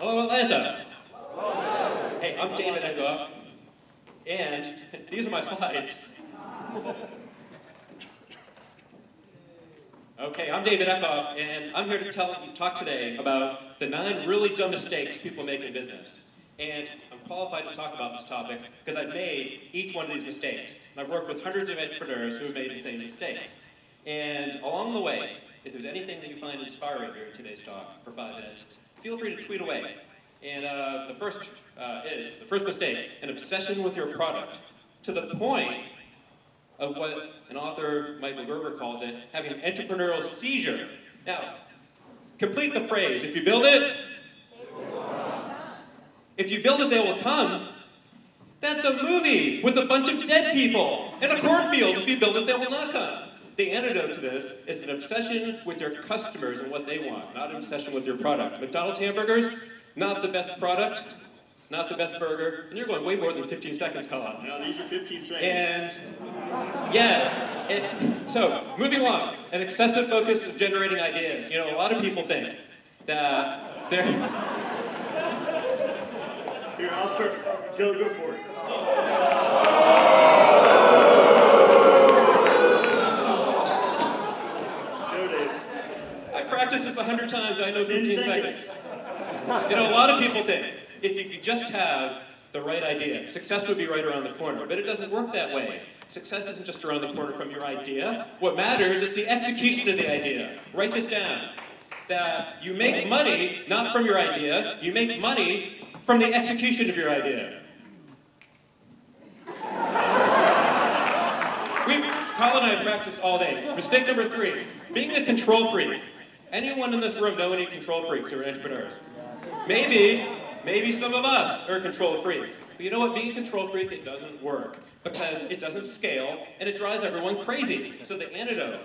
Hello, Atlanta. Hey, I'm David Eckoff, and these are my slides. Okay, I'm David Eckoff, and I'm here to talk today about the 9 really dumb mistakes people make in business. And I'm qualified to talk about this topic because I've made each one of these mistakes. And I've worked with hundreds of entrepreneurs who have made the same mistakes. And along the way, if there's anything that you find inspiring here in today's talk for 5 minutes, feel free to tweet away. And the first mistake, an obsession with your product, to the point of what an author, Michael Gerber, calls it, having an entrepreneurial seizure. Now, complete the phrase, if you build it, they will come. If you build it, they will come. That's a movie with a bunch of dead people in a cornfield. If you build it, they will not come. The antidote to this is an obsession with your customers and what they want, not an obsession with your product. McDonald's hamburgers, not the best product, not the best burger, and you're going way more than 15 seconds, Colin. No, these are 15 seconds. And, yeah, so moving along, an excessive focus is generating ideas. You know, a lot of people think that they're... Here, I'll start. Go for it. I practiced this 100 times, I know 15 seconds. You know, a lot of people think, if you could just have the right idea, success would be right around the corner, but it doesn't work that way. Success isn't just around the corner from your idea. What matters is the execution of the idea. Write this down. That you make money not from your idea, you make money from the execution of your idea. Colin and I have practiced all day. Mistake number 3, being a control freak. Anyone in this room know any control freaks who are entrepreneurs? Maybe some of us are control freaks. But you know what, being a control freak, it doesn't work. Because it doesn't scale, and it drives everyone crazy. So the antidote,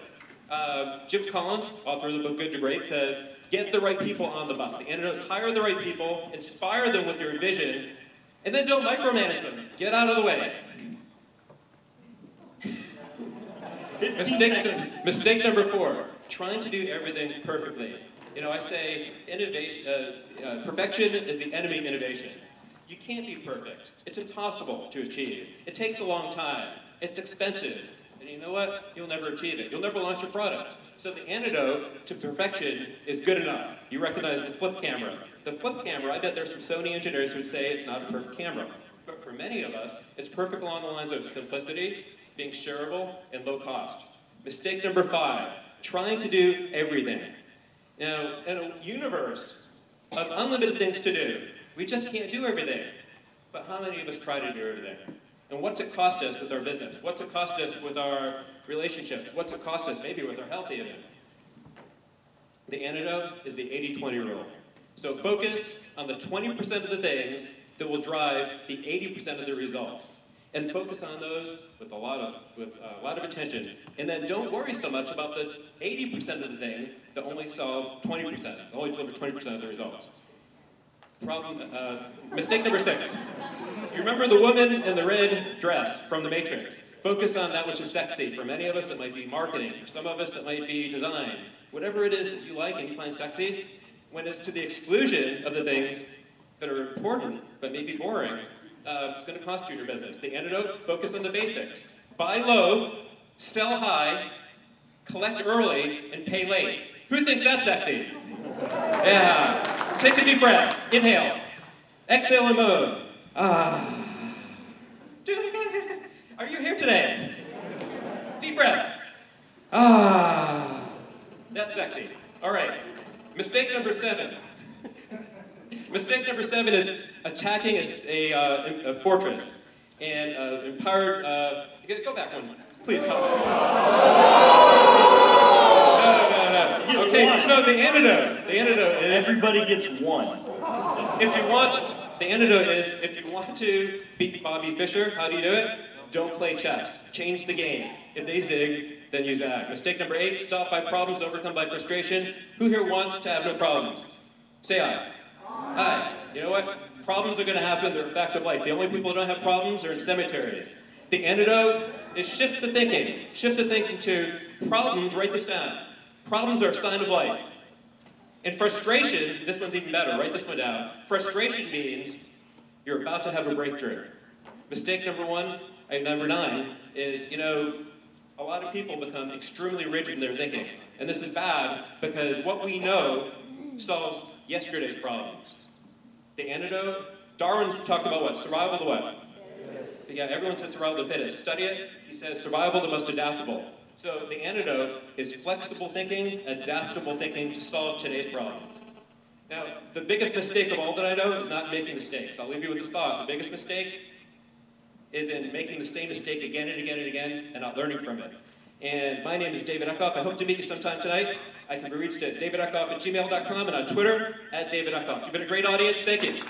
Jim Collins, author of the book Good to Great, says, get the right people on the bus. The antidote is hire the right people, inspire them with your vision, and then don't micromanage them. Get out of the way. Mistake number 4, trying to do everything perfectly. You know, I say perfection is the enemy of innovation. You can't be perfect. It's impossible to achieve. It takes a long time. It's expensive. And you know what? You'll never achieve it. You'll never launch a product. So the antidote to perfection is good enough. You recognize the flip camera. The flip camera, I bet there's some Sony engineers who would say it's not a perfect camera. But for many of us, it's perfect along the lines of simplicity, being shareable, and low cost. Mistake number 5, trying to do everything. Now, in a universe of unlimited things to do, we just can't do everything. But how many of us try to do everything? And what's it cost us with our business? What's it cost us with our relationships? What's it cost us maybe with our health even? The antidote is the 80-20 rule. So focus on the 20% of the things that will drive the 80% of the results. And focus on those with a lot of attention. And then don't worry so much about the 80% of the things that only solve 20%, only deliver 20% of the results. Mistake number 6. You remember the woman in the red dress from The Matrix? Focus on that which is sexy. For many of us, it might be marketing. For some of us, it might be design. Whatever it is that you like and you find sexy, when it's to the exclusion of the things that are important but maybe boring, it's going to cost you your business. The antidote, focus on the basics. Buy low, sell high, collect early, and pay late. Who thinks that's sexy? Yeah. Take a deep breath. Inhale. Exhale and moan. Do it again. Are you here today? Deep breath. That's sexy. All right. Mistake number 7. Mistake number 7 is attacking a fortress and empowered. Go back one, please. Help. No. Okay, so the antidote is everybody gets 1. The antidote is if you want to beat Bobby Fischer, how do you do it? Don't play chess. Change the game. If they zig, then you zag. Mistake number 8: stop by problems, overcome by frustration. Who here wants to have no problems? Say aye. Hi. You know what? Problems are going to happen. They're a fact of life. The only people who don't have problems are in cemeteries. The antidote is shift the thinking. Shift the thinking to problems. Write this down. Problems are a sign of life. And frustration, this one's even better, write this one down. Frustration means you're about to have a breakthrough. Mistake number 9 is, a lot of people become extremely rigid in their thinking. And this is bad because what we know solves yesterday's problems. The antidote, Darwin's talked about what? Survival of the what? Yeah, everyone says survival of the fittest. Study it, he says survival the most adaptable. So the antidote is flexible thinking, adaptable thinking to solve today's problem. Now, the biggest mistake of all that I know is not making mistakes. I'll leave you with this thought. The biggest mistake is in making the same mistake again and again and again and not learning from it. And my name is David Eckoff. I hope to meet you sometime tonight. I can be reached at davideckoff@gmail.com and on Twitter @DavidEckoff. You've been a great audience. Thank you.